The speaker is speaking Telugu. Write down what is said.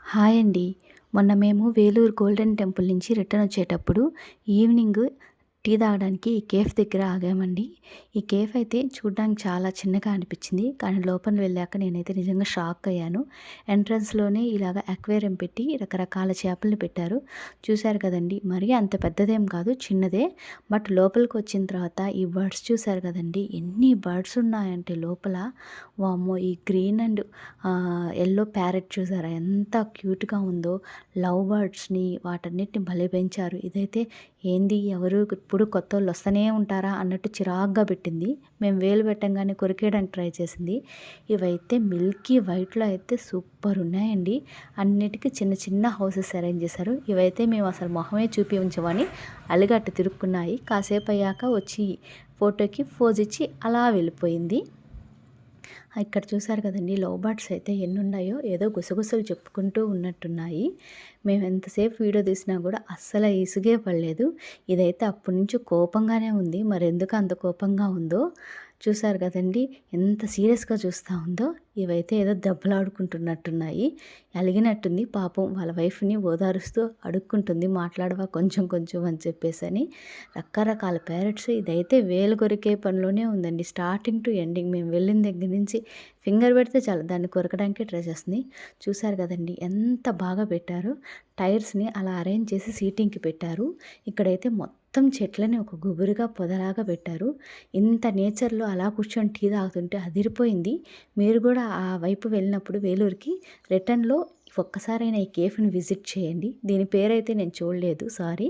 హాయ్ అండి. మొన్న మేము వేలూరు గోల్డెన్ టెంపుల్ నుంచి రిటర్న్ వచ్చేటప్పుడు ఈవినింగ్ టీ తాగడానికి ఈ కేఫ్ దగ్గర ఆగామండి. ఈ కేఫ్ అయితే చూడ్డానికి చాలా చిన్నగా అనిపించింది. కానీ లోపల వెళ్ళాక నేనైతే నిజంగా షాక్ అయ్యాను. ఎంట్రన్స్‌లోనే ఇలాగ అక్వేరియం పెట్టి రకరకాల చేపల్ని పెట్టారు. చూసారు కదండీ! మరీ అంత పెద్దదేం కాదు, చిన్నదే. బట్ లోపలికొచ్చిన తర్వాత ఈ బర్డ్స్ చూసారు కదండీ! ఎన్ని బర్డ్స్ ఉన్నాయంటే లోపల. వామ్మో! ఈ గ్రీన్ అండ్ యెల్లో ప్యారెట్ చూసారా ఎంత క్యూట్‌గా ఉందో. లవ్ బర్డ్స్‌ని వాటన్నిటిని భలే పెంచారు. ఇదైతే ఏంది ఎవరు ఇప్పుడు కొత్తోళ్ళు వస్తూనే ఉంటారా అన్నట్టు చిరాగ్గా పెట్టింది. మేము వేలు పెట్టంగానే కొరికేయడానికి ట్రై చేసింది. ఇవైతే మిల్కీ వైట్‌లో అయితే సూపర్ ఉన్నాయండి. అన్నిటికి చిన్న చిన్న హౌసెస్ అరేంజ్ చేశారు. ఇవైతే మేము అసలు మొహమే చూపించమని అలిగట్టు తిరుక్కున్నాయి. కాసేపు అయ్యాక వచ్చి ఫోటోకి పోజ్ ఇచ్చి అలా వెళ్ళిపోయింది. ఇక్కడ చూసారు కదండీ! లవ్ బర్డ్స్ అయితే ఎన్నున్నాయో ఏదో గుసగుసలు చెప్పుకుంటూ ఉన్నట్టున్నాయి. మేము ఎంతసేపు వీడియో తీసినా కూడా అస్సలు ఇసుగే పడలేదు. ఇదైతే అప్పటి నుంచి కోపంగానే ఉంది. మరెందుకు అంత కోపంగా ఉందో చూసారు కదండీ! ఎంత సీరియస్‌గా చూస్తా ఉందో. ఇవైతే ఏదో దెబ్బలాడుకుంటున్నట్టున్నాయి. అలిగినట్టుంది పాపం వాళ్ళ వైఫ్‌ని ఓదారుస్తూ అడుక్కుంటుంది. మాట్లాడవా కొంచెం కొంచెం అని చెప్పేసని. రకరకాల ప్యారెట్స్ ఇదైతే వేలు కొరికే పనిలోనే ఉందండి. స్టార్టింగ్ టు ఎండింగ్ మేము వెళ్ళిన దగ్గర నుంచి ఫింగర్ పెడితే చాలు దాన్ని కొరకడానికే ట్రై చేస్తుంది. చూసారు కదండీ! ఎంత బాగా పెట్టారో. టైర్స్‌ని అలా అరేంజ్ చేసి సీటింగ్‌కి పెట్టారు. ఇక్కడైతే మొత్తం చెట్లని ఒక గుబురుగా పొదలాగా పెట్టారు. ఇంత నేచర్‌లో అలా కూర్చొని టీ తాగుతుంటే అదిరిపోయింది. మీరు కూడా ఆ వైపు వెళ్ళినప్పుడు వేలూరుకి రిటర్న్‌లో ఒక్కసారైనా ఈ కేఫ్‌ని విజిట్ చేయండి. దీని పేరైతే నేను చూడలేదు, సారీ.